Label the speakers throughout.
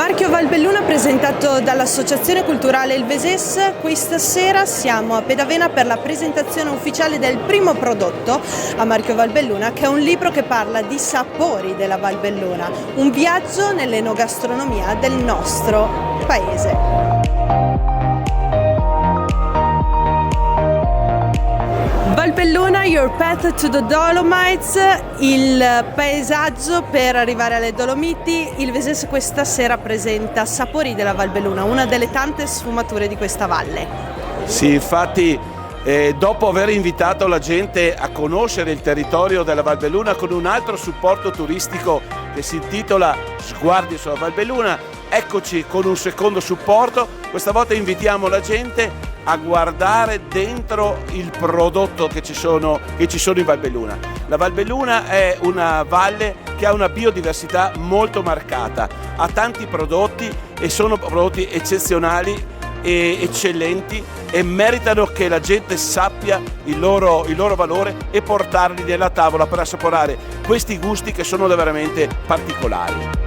Speaker 1: Marchio Valbelluna presentato dall'Associazione Culturale Il Veses. Questa sera siamo a Pedavena per la presentazione ufficiale del primo prodotto a Marchio Valbelluna, che è un libro che parla di sapori della Valbelluna, un viaggio nell'enogastronomia del nostro paese. Valbelluna, Your Path to the Dolomites, il paesaggio per arrivare alle Dolomiti. Il Veses questa sera presenta Sapori della Valbelluna, una delle tante sfumature di questa valle.
Speaker 2: Sì, infatti dopo aver invitato la gente a conoscere il territorio della Valbelluna con un altro supporto turistico che si intitola Sguardi sulla Valbelluna, eccoci con un secondo supporto. Questa volta invitiamo la gente a guardare dentro il prodotto che ci sono in Valbelluna. La Valbelluna è una valle che ha una biodiversità molto marcata, ha tanti prodotti e sono prodotti eccezionali e eccellenti e meritano che la gente sappia il loro valore e portarli nella tavola per assaporare questi gusti che sono veramente particolari.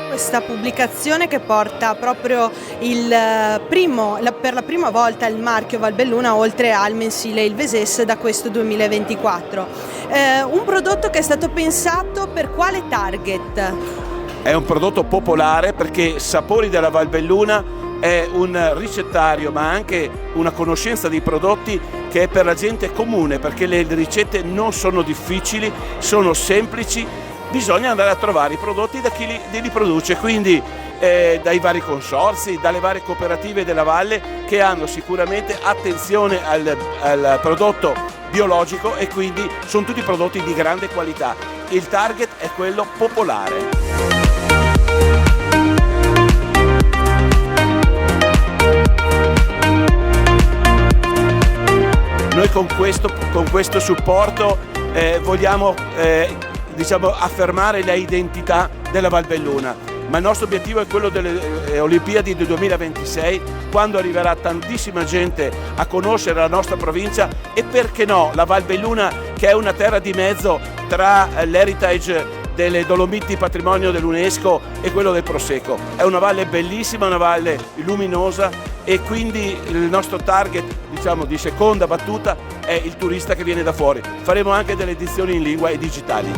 Speaker 1: Questa pubblicazione che porta proprio per la prima volta il marchio Valbelluna oltre al mensile Il Veses da questo 2024. Un prodotto che è stato pensato per quale target?
Speaker 2: È un prodotto popolare perché Sapori della Valbelluna è un ricettario ma anche una conoscenza dei prodotti che è per la gente comune, perché le ricette non sono difficili, sono semplici. Bisogna andare a trovare i prodotti da chi li produce, quindi dai vari consorzi, dalle varie cooperative della valle che hanno sicuramente attenzione al prodotto biologico e quindi sono tutti prodotti di grande qualità. Il target è quello popolare. Noi con questo supporto vogliamo affermare la identità della Valbelluna, ma il nostro obiettivo è quello delle Olimpiadi del 2026, quando arriverà tantissima gente a conoscere la nostra provincia e perché no la Valbelluna, che è una terra di mezzo tra l'heritage delle Dolomiti patrimonio dell'UNESCO e quello del Prosecco. È una valle bellissima, una valle luminosa e quindi il nostro target di seconda battuta è il turista che viene da fuori. Faremo anche delle edizioni in lingua e digitali.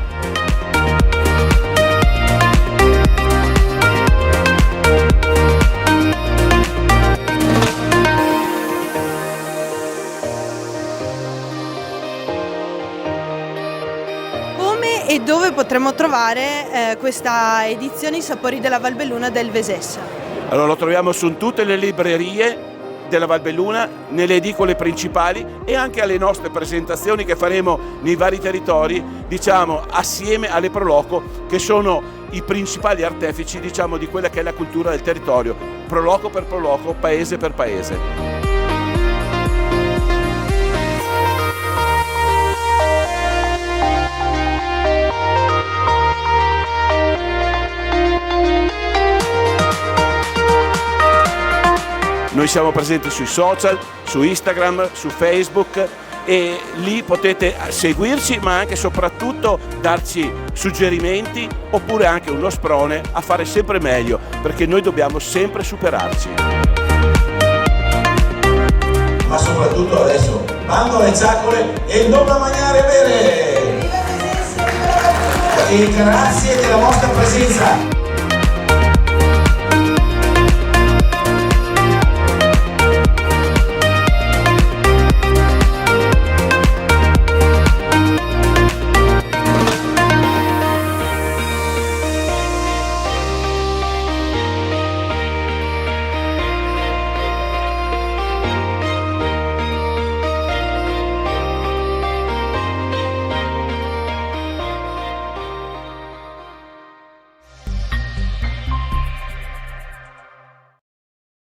Speaker 1: Come e dove potremo trovare questa edizione I Sapori della Valbelluna del Veses?
Speaker 2: Allora, lo troviamo su tutte le librerie della Valbelluna, nelle edicole principali e anche alle nostre presentazioni che faremo nei vari territori, assieme alle Proloco, che sono i principali artefici di quella che è la cultura del territorio, Proloco per Proloco, paese per paese. Noi siamo presenti sui social, su Instagram, su Facebook e lì potete seguirci ma anche e soprattutto darci suggerimenti oppure anche uno sprone a fare sempre meglio, perché noi dobbiamo sempre superarci.
Speaker 3: Ma soprattutto adesso, mando le ciacole e non da mangiare bene! E grazie della vostra presenza!